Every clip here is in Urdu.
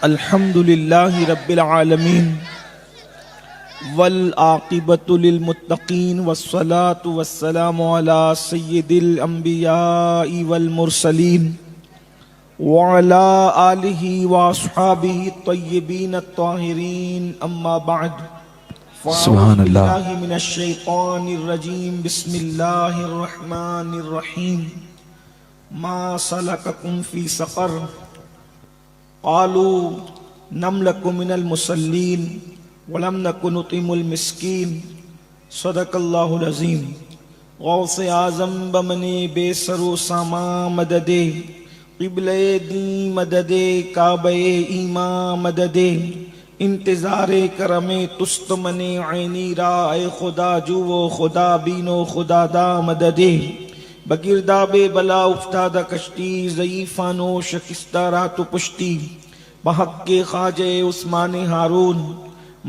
الحمد للہ رب العالمین والعاقبۃ للمتقین والصلاة والسلام علی سید الانبیاء والمرسلین وعلی آلہ واصحابہ الطیبین الطاہرین اما بعد سبحان اللہ۔ باللہ من الشیطان الرجیم بسم اللہ الرحمن الرحیم ما سلککم فی سقر قالوا لم نک من المصلین ولم نک نطعم المسکین صدق اللہ العظیم۔ غوث اعظم بمنے بے سر و ساما مددے، قبلہ دین مددے، کعبہ ایمان مددے، انتظار کرم تست من عینی را اے خدا جو و خدا بینو خدا دا مددے۔ بگرداب بلا افتادہ کشتی، ضعیفانو شکستہ رات و پشتی، بحق کے خواجہ عثمان ہارون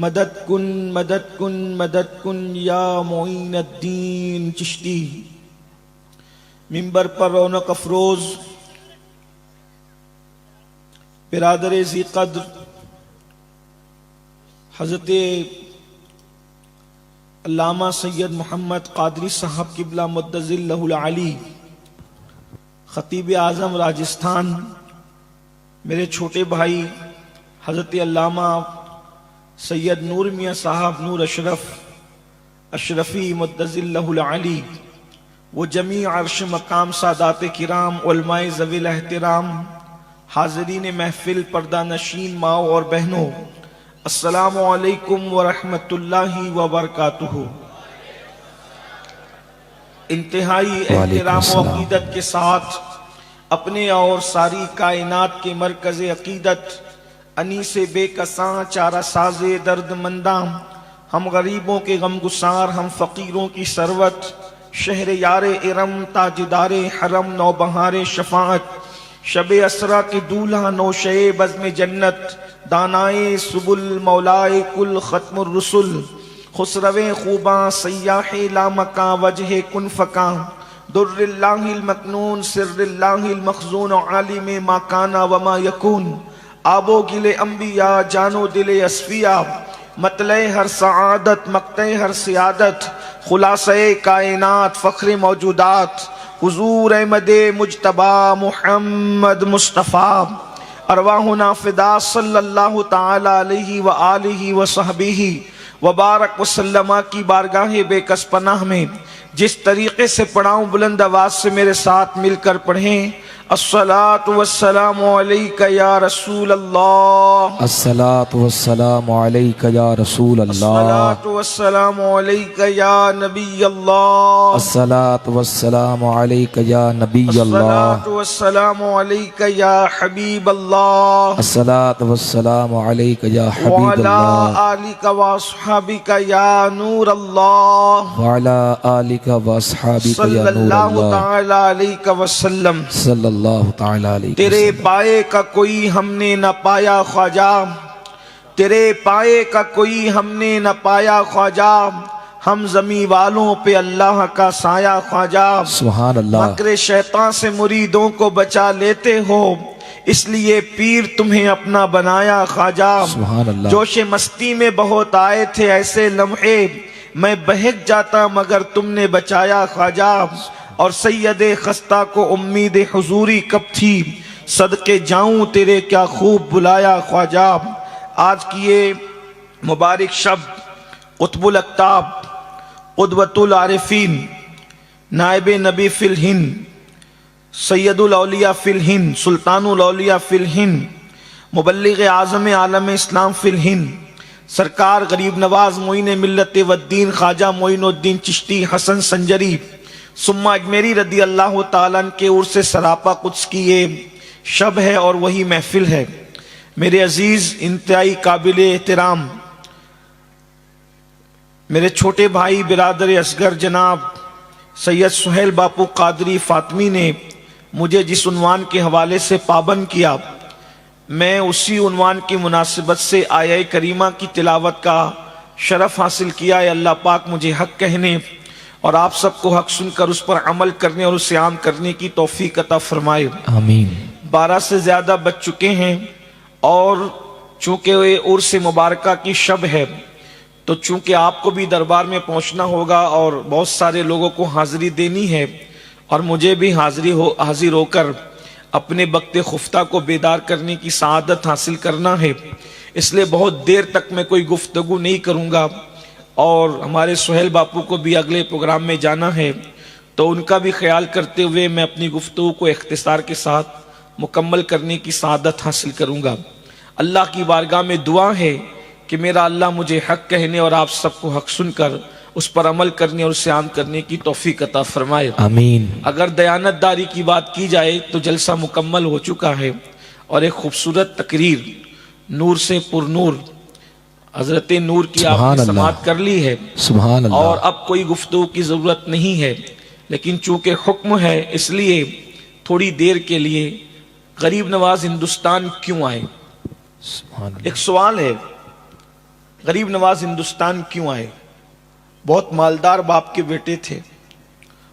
مدد کن مدد کن مدد کن یا معین الدین چشتی۔ منبر پر رونق افروز برادر ذی قدر حضرت علامہ سید محمد قادری صاحب قبلہ مدظ اللہ العلی، خطیب اعظم راجستھان، میرے چھوٹے بھائی حضرت علامہ سید نور میاں صاحب نور اشرفی مدظ اللہ العلی، وہ جمیع عرش مقام سادات کرام، علماء ذوی الاحترام، حاضرین محفل، پردہ نشین ماؤں اور بہنوں، السلام علیکم ورحمۃ اللہ وبرکاتہ۔ انتہائی احترام و عقیدت کے ساتھ اپنے اور ساری کائنات کے مرکز عقیدت، انیس بے کساں چارہ ساز درد منداں، ہم غریبوں کے غم گسار، ہم فقیروں کی ثروت، شہر یار ارم، تاجدار حرم، نوبہار شفاعت، شب اسرا کے دولہا، نوشے بزم جنت، دانائے سبل، مولائے کل، ختم الرسل، خسرو خوباں، سیاح لامکاں، وجہ کن فکاں، در اللہ المکنون، سر اللہ المخزون، عالم ما کانا وما یکون، آب و گل انبیاء، جان و دل اصفیاء، مطلع ہر سعادت، مقطع ہر سیادت، خلاصہ کائنات، فخر موجودات، حضور احمد مجتبی محمد مصطفیٰ، ارواحنا فدا صلی اللہ تعالی علیہ وآلہ وصحبہ وبارک وسلم کی بارگاہ بے کس پناہ میں جس طریقے سے پڑھاؤں، بلند آواز سے میرے ساتھ مل کر پڑھیں۔ الصلاۃ والسلام علیک یا رسول اللہ، الصلاۃ والسلام علیک یا رسول اللہ، الصلاۃ والسلام علیک یا نبی اللہ، الصلاۃ والسلام علیک یا نبی اللہ، الصلاۃ والسلام علیک یا حبیب اللہ، الصلاۃ والسلام علیک یا حبیب وعلی اللہ، آلک واصحابک یا نور اللہ، وعلی آلک واصحابک صلی یا نور اللہ اللہ، تعالی علیہ وسلم۔ صلی اللہ تعالی علیہ تیرے وسلم۔ پائے کا کوئی ہم نے نہ پایا خواجہ، تیرے پائے کا کوئی ہم نے نہ پایا خواجہ، ہم زمین والوں پہ اللہ کا سایہ خواجہ، سبحان اللہ۔ مکر شیطان سے مریدوں کو بچا لیتے ہو، اس لیے پیر تمہیں اپنا بنایا خواجہ۔ سبحان اللہ۔ جوش مستی میں بہت آئے تھے ایسے لمحے، میں بہک جاتا مگر تم نے بچایا خواجہ، اور سید خستہ کو امید حضوری کب تھی، صدقے جاؤں تیرے کیا خوب بلایا خواجہ۔ آج کی یہ مبارک شب قطب الاقطاب، قدوۃ العارفین، نائب نبی فی الہند، سید الاولیاء فی الہند، سلطان الاولیاء فی الہند، مبلغ اعظم عالم اسلام فی الہند، سرکار غریب نواز معین ملت والدین خواجہ معین الدین چشتی حسن سنجری ثم اجمیری رضی اللہ تعالیٰ عنہ کے عرس سراپا قدس کی یہ شب ہے اور وہی محفل ہے۔ میرے عزیز، انتہائی قابل احترام میرے چھوٹے بھائی برادر اصغر جناب سید سہیل باپو قادری فاطمی نے مجھے جس عنوان کے حوالے سے پابند کیا، میں اسی عنوان کی مناسبت سے آیہ کریمہ کی تلاوت کا شرف حاصل کیا ہے۔ اللہ پاک مجھے حق کہنے اور آپ سب کو حق سن کر اس پر عمل کرنے اور اسے عام کرنے کی توفیق عطا فرمائے۔ آمین۔ 12 سے زیادہ بچ چکے ہیں اور چونکہ عرس مبارکہ کی شب ہے تو چونکہ آپ کو بھی دربار میں پہنچنا ہوگا اور بہت سارے لوگوں کو حاضری دینی ہے اور مجھے بھی حاضر ہو کر اپنے وقت خفتہ کو بیدار کرنے کی سعادت حاصل کرنا ہے، اس لیے بہت دیر تک میں کوئی گفتگو نہیں کروں گا، اور ہمارے سہیل باپو کو بھی اگلے پروگرام میں جانا ہے تو ان کا بھی خیال کرتے ہوئے میں اپنی گفتگو کو اختصار کے ساتھ مکمل کرنے کی سعادت حاصل کروں گا۔ اللہ کی بارگاہ میں دعا ہے کہ میرا اللہ مجھے حق کہنے اور آپ سب کو حق سن کر اس پر عمل کرنے اور اسے عام کرنے کی توفیق عطا فرمائے۔ آمین۔ اگر دیانت داری کی بات کی جائے تو جلسہ مکمل ہو چکا ہے اور ایک خوبصورت تقریر نور سے پر نور حضرت نور کی آپ سبحان نے اللہ، سماعت کر لی ہے، سبحان اللہ۔ اور اب کوئی گفتگو کی ضرورت نہیں ہے، لیکن چونکہ حکم ہے اس لیے تھوڑی دیر کے لیے غریب نواز ہندوستان کیوں آئے؟ سبحان اللہ۔ ایک سوال ہے، غریب نواز ہندوستان کیوں آئے؟ بہت مالدار باپ کے بیٹے تھے،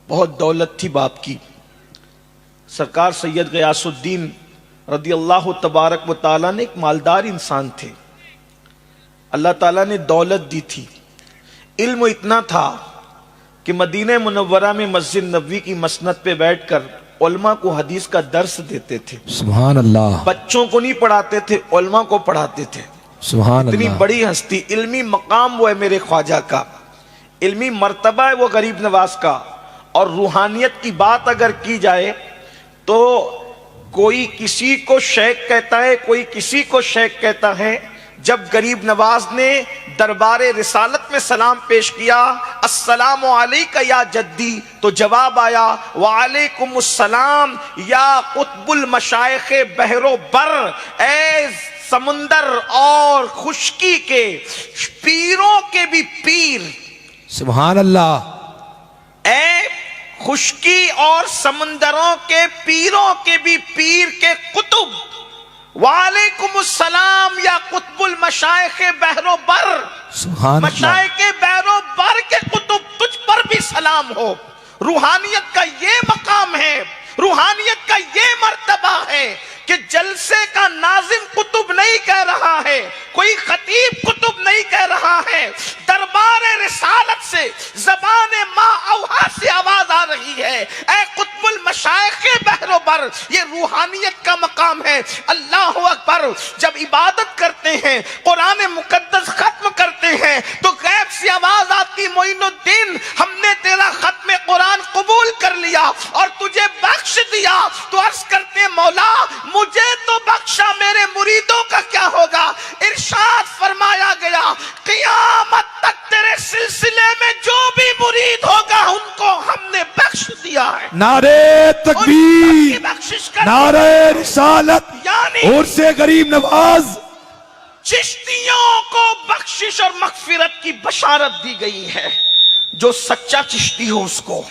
بہت دولت تھی باپ کی۔ سرکار سید غیاث الدین رضی اللہ تبارک و تعالیٰ نے ایک مالدار انسان تھے، اللہ تعالیٰ نے دولت دی تھی، علم اتنا تھا کہ مدینہ منورہ میں مسجد نبوی کی مسند پہ بیٹھ کر علماء کو حدیث کا درس دیتے تھے۔ سبحان اللہ، بچوں کو نہیں پڑھاتے تھے، علماء کو پڑھاتے تھے۔ سبحان اتنی اللہ۔ بڑی ہستی، علمی مقام وہ ہے میرے خواجہ کا، علمی مرتبہ ہے وہ غریب نواز کا، اور روحانیت کی بات اگر کی جائے تو کوئی کسی کو شیخ کہتا ہے، کوئی کسی کو شیخ کہتا ہے۔ جب غریب نواز نے دربار رسالت میں سلام پیش کیا، السلام علیکہ یا جدی، تو جواب آیا وعلیکم السلام یا قطب المشائخ بحر و بر، اے سمندر اور خشکی کے پیروں کے بھی پیر، سبحان اللہ، اے خشکی اور سمندروں کے پیروں کے بھی پیر کے قطب، وعلیکم السلام یا قطب المشائخ بحر و بر، سبحان اللہ۔ مشائخ بحر و بر کے قطب، تجھ پر بھی سلام ہو۔ روحانیت کا یہ مقام ہے، روحانیت کا یہ مرتبہ ہے کہ جلسے کا ناظم قطب نہیں کہہ رہا ہے، کوئی خطیب قطب نہیں کہہ رہا ہے، دربار رسالت سے زبان ما اوحا سے آواز آ رہی ہے، اے قطب المشائخ بحر و بر۔ یہ روحانیت کا مقام ہے۔ اللہ اکبر۔ جب عبادت کرتے ہیں، قرآن مقدس ختم کرتے ہیں تو غیب سے آواز آتی، معین الدین ہم نے تیرا ختم قرآن قبول کر لیا اور تجھے بخش دیا۔ تو عرض کرتے ہیں مولا مجھے تو بخشا، میرے مریدوں کا کیا ہوگا؟ ارشاد فرمایا گیا قیامت تک تیرے سلسلے میں جو بھی مرید ہوگا ان کو ہم نے بخش دیا ہے، نعرہ تکبیر، بخشش کر نعرہ رسالت، یعنی عرس غریب نواز۔ چشتیوں کو بخشش اور مغفرت کی بشارت دی گئی ہے۔ جو سچا چشتی ہو اس کو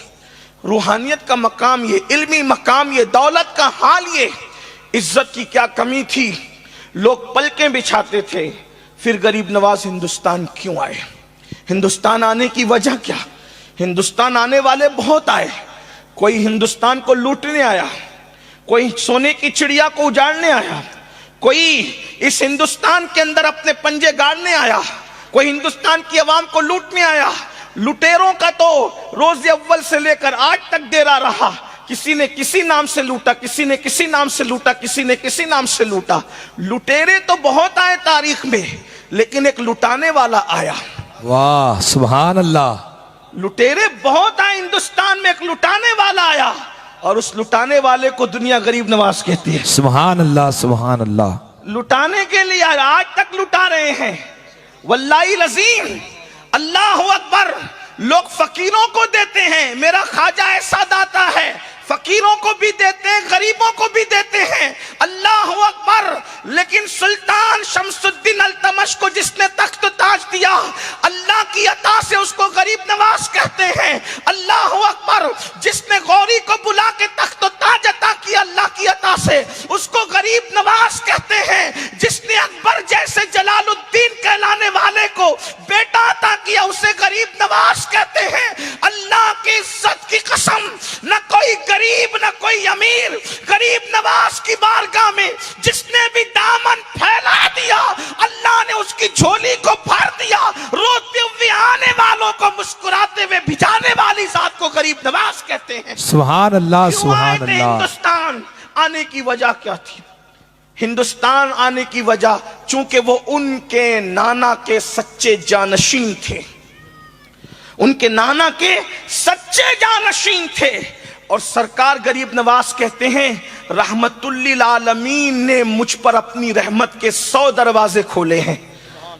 روحانیت کا مقام یہ، علمی مقام یہ، دولت کا حال یہ، عزت کی کیا کمی تھی، لوگ پلکیں بچھاتے تھے۔ پھر غریب نواز ہندوستان کیوں آئے؟ ہندوستان آنے کی وجہ کیا؟ ہندوستان آنے والے بہت آئے، کوئی ہندوستان کو لوٹنے آیا، کوئی سونے کی چڑیا کو اجاڑنے آیا، کوئی اس ہندوستان کے اندر اپنے پنجے گاڑنے آیا، کوئی ہندوستان کی عوام کو لوٹنے آیا۔ لٹیروں کا تو روز اول سے لے کر آج تک ڈیرا رہا، کسی نے کسی نام سے لوٹا، کسی نے کسی نام سے لوٹا، کسی نے کسی نام سے لوٹا۔ لٹیرے تو بہت آئے تاریخ میں، لیکن ایک لٹانے والا آیا۔ واہ، سبحان اللہ۔ لٹیرے بہت آئے ہندوستان میں، ایک لٹانے والا آیا، اور اس لٹانے والے کو دنیا غریب نواز کہتی ہے۔ سبحان اللہ، سبحان اللہ۔ لٹانے کے لیے آج تک لٹا رہے ہیں۔ واللہ العظیم، اللہ اکبر۔ لوگ فقیروں کو دیتے ہیں، میرا خواجہ ایسا داتا ہے، فقیروں کو بھی دیتے ہیں، غریبوں کو بھی دیتے ہیں، اللہ اکبر۔ لیکن سلطان شمس الدین التمش کو جس نے تخت و تاج دیا، اللہ کی عطا سے اس کو غریب نواز کہتے ہیں، اللہ اکبر۔ جس نے غوری کو بلا کے تخت و تاج عطا کیا اللہ کی عطا سے، اس کو غریب نواز کہتے ہیں۔ جس نے اکبر جیسے جلال الدین کہلانے والے کو بیٹا عطا کیا، اسے غریب نواز کہتے ہیں۔ اللہ کی عزت کی قسم، نہ کوئی غریب نہ کوئی امیر، غریب نواز کی بارگاہ میں جس نے بھی دامن پھیلا دیا، سبحان اللہ کیوں آئے سبحان تھے اللہ. ہندوستان؟ آنے کی وجہ کیا تھی؟ ہندوستان آنے کی وجہ چونکہ وہ ان کے نانا کے سچے جانشین تھے، ان کے نانا کے سچے جانشین تھے. اور سرکار غریب نواز کہتے ہیں رحمت للعالمین نے مجھ پر اپنی رحمت کے 100 دروازے کھولے ہیں.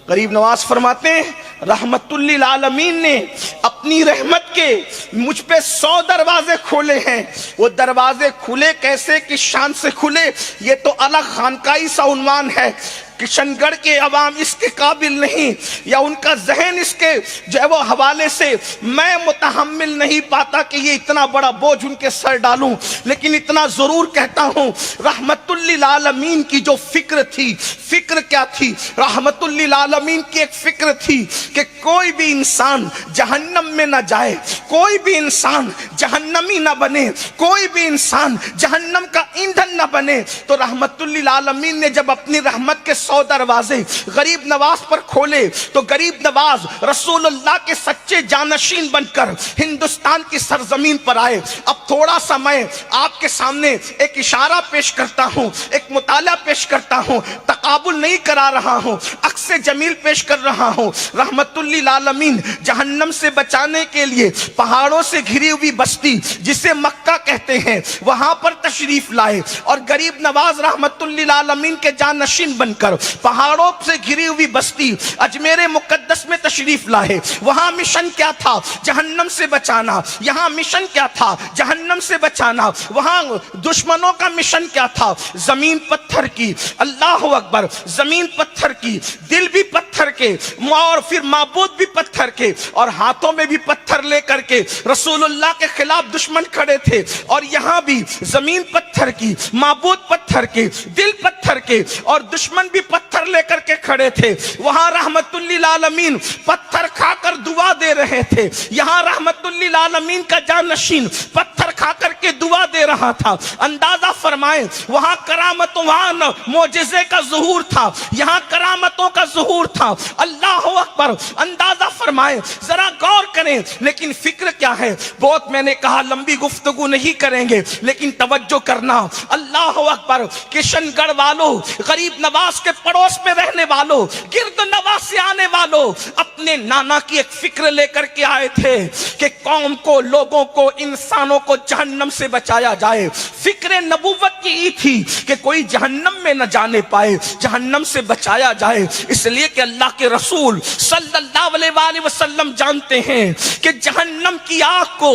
غریب نواز فرماتے ہیں رحمت للعالمین نے اپنی رحمت کے مجھ پہ 100 دروازے کھولے ہیں. وہ دروازے کھلے کیسے، کس شان سے کھلے، یہ تو الگ خانقاہی سا عنوان ہے. کشن گڑھ کے عوام اس کے قابل نہیں، یا ان کا ذہن اس کے جو ہے وہ حوالے سے میں متحمل نہیں پاتا کہ یہ اتنا بڑا بوجھ ان کے سر ڈالوں. لیکن اتنا ضرور کہتا ہوں رحمت للعالمین کی جو فکر تھی، فکر کیا تھی؟ رحمت للعالمین کی ایک فکر تھی کہ کوئی بھی انسان جہنم میں نہ جائے، کوئی بھی انسان جہنمی نہ بنے، کوئی بھی انسان جہنم کا ایندھن نہ بنے. تو رحمت للعالمین نے جب اپنی رحمت کے 100 دروازے غریب نواز پر کھولے تو غریب نواز رسول اللہ کے سچے جانشین بن کر ہندوستان کی سرزمین پر آئے. اب تھوڑا سا میں آپ کے سامنے ایک اشارہ پیش کرتا ہوں، ایک مطالعہ پیش کرتا ہوں، تقابل نہیں کرا رہا ہوں، عکس جمیل پیش کر رہا ہوں. رحمت للعالمین جہنم سے بچانے کے لیے پہاڑوں سے گھری ہوئی بستی جسے مکہ کہتے ہیں وہاں پر تشریف لائے، اور غریب نواز رحمت للعالمین کے جانشین بن کر پہاڑوں سے گھری ہوئی بستی اجمیر مقدس میں تشریف لائے. وہاں مشن کیا تھا؟ جہنم سے بچانا. یہاں مشن کیا تھا؟ جہنم سے بچانا. وہاں دشمنوں کا مشن کیا تھا؟ زمین پتھر کی. اللہ اکبر. زمین پتھر کی، دل بھی پتھر کے، اور پھر معبود بھی پتھر کے، اور ہاتھوں میں بھی پتھر لے کر کے رسول اللہ کے خلاف دشمن کھڑے تھے. اور یہاں بھی زمین پتھر کی، معبود پتھر کے، دل پتھر کے، اور دشمن بھی پتھر لے کر کے کھڑے تھے. وہاں رحمت للعالمین پتھر کھا کر دعا دے رہے تھے. یہاں رحمت للعالمین کا جانشین پتھر کھا کر کے دعا دے رہا تھا. اندازہ فرمائیں وہاں کرامتوں، وہاں معجزے کا ظہور تھا، یہاں کرامتوں کا ظہور تھا. اللہ اکبر. اندازہ فرمائیں، ذرا غور کریں. لیکن فکر کیا ہے؟ بہت میں نے کہا لمبی گفتگو نہیں کریں گے، لیکن توجہ کرنا. اللہ اکبر. کشن گڑھ والوں، غریب نواز کے پڑوس میں رہنے والوں، گرد نواز سے آنے والوں، اپنے نانا کی ایک فکر لے کر کے آئے تھے کہ قوم کو، لوگوں کو، انسانوں کو جہنم سے بچایا جائے. فکر نبوت کی تھی کہ کوئی جہنم میں نہ جانے پائے، جہنم سے بچایا جائے. اس لیے کہ اللہ کے رسول صلی اللہ علیہ وآلہ وسلم جانتے ہیں کہ جہنم کی آگ کو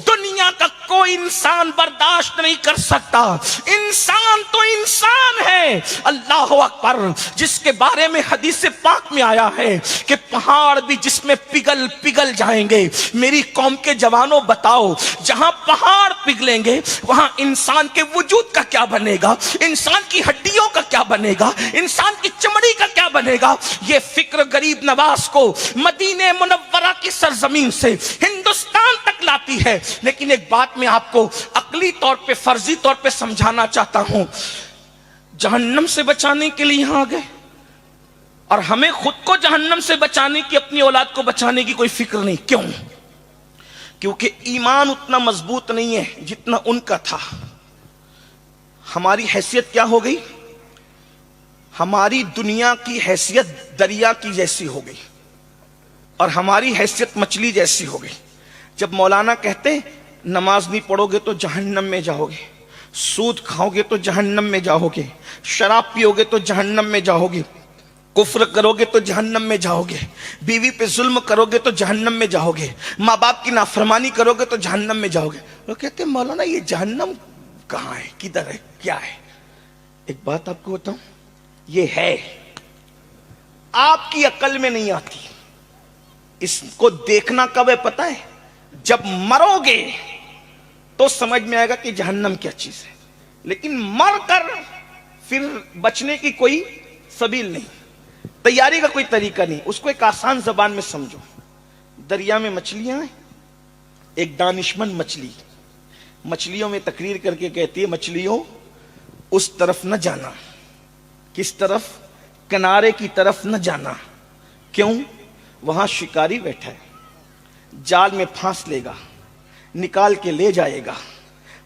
دنیا کا کوئی انسان برداشت نہیں کر سکتا. انسان تو انسان ہے. اللہ اکبر. جس کے بارے میں حدیث پاک میں آیا ہے کہ پہاڑ بھی جس میں پگھل جائیں گے. میری قوم کے جوانوں بتاؤ، جہاں پہاڑ پگھلیں گے وہاں انسان کے وجود کا کیا بنے گا؟ انسان کی ہڈیوں کا کیا بنے گا؟ انسان کی چمڑی کا کیا بنے گا؟ یہ فکر غریب نواز کو مدینہ منورہ کی سرزمین سے ہندوستان تک لاتی ہے. لیکن ایک بات میں آپ کو عقلی طور پہ، فرضی طور پہ سمجھانا چاہتا ہوں. جہنم سے بچانے کے لیے یہاں آ گئے، اور ہمیں خود کو جہنم سے بچانے کی، اپنی اولاد کو بچانے کی کوئی فکر نہیں. کیوں؟ کیونکہ ایمان اتنا مضبوط نہیں ہے جتنا ان کا تھا. ہماری حیثیت کیا ہو گئی؟ ہماری دنیا کی حیثیت دریا کی جیسی ہو گئی، اور ہماری حیثیت مچھلی جیسی ہو گئی. جب مولانا کہتے نماز نہیں پڑھو گے تو جہنم میں جاؤ گے، سود کھاؤ گے تو جہنم میں جاؤ گے، شراب پیو گے تو جہنم میں جاؤ گے، کفر کرو گے تو جہنم میں جاؤ گے، بیوی پہ ظلم کرو گے تو جہنم میں جاؤ گے، ماں باپ کی نافرمانی کرو گے تو جہنم میں جاؤ گے. وہ کہتے ہیں مولانا یہ جہنم کہاں ہے، کدھر ہے، کیا ہے؟ ایک بات آپ کو بتاؤں، یہ ہے، آپ کی عقل میں نہیں آتی. اس کو دیکھنا کب ہے پتہ ہے؟ جب مرو گے تو سمجھ میں آئے گا کہ جہنم کیا چیز ہے. لیکن مر کر پھر بچنے کی کوئی سبیل نہیں، تیاری کا کوئی طریقہ نہیں. اس کو ایک آسان زبان میں سمجھو. دریا میں مچھلیاں ہیں، ایک دانشمند مچھلیوں میں تقریر کر کے کہتی ہے مچھلیوں اس طرف نہ جانا. کس طرف؟ کنارے کی طرف نہ جانا. کیوں؟ وہاں شکاری بیٹھا ہے، جال میں پھانس لے گا، نکال کے لے جائے گا.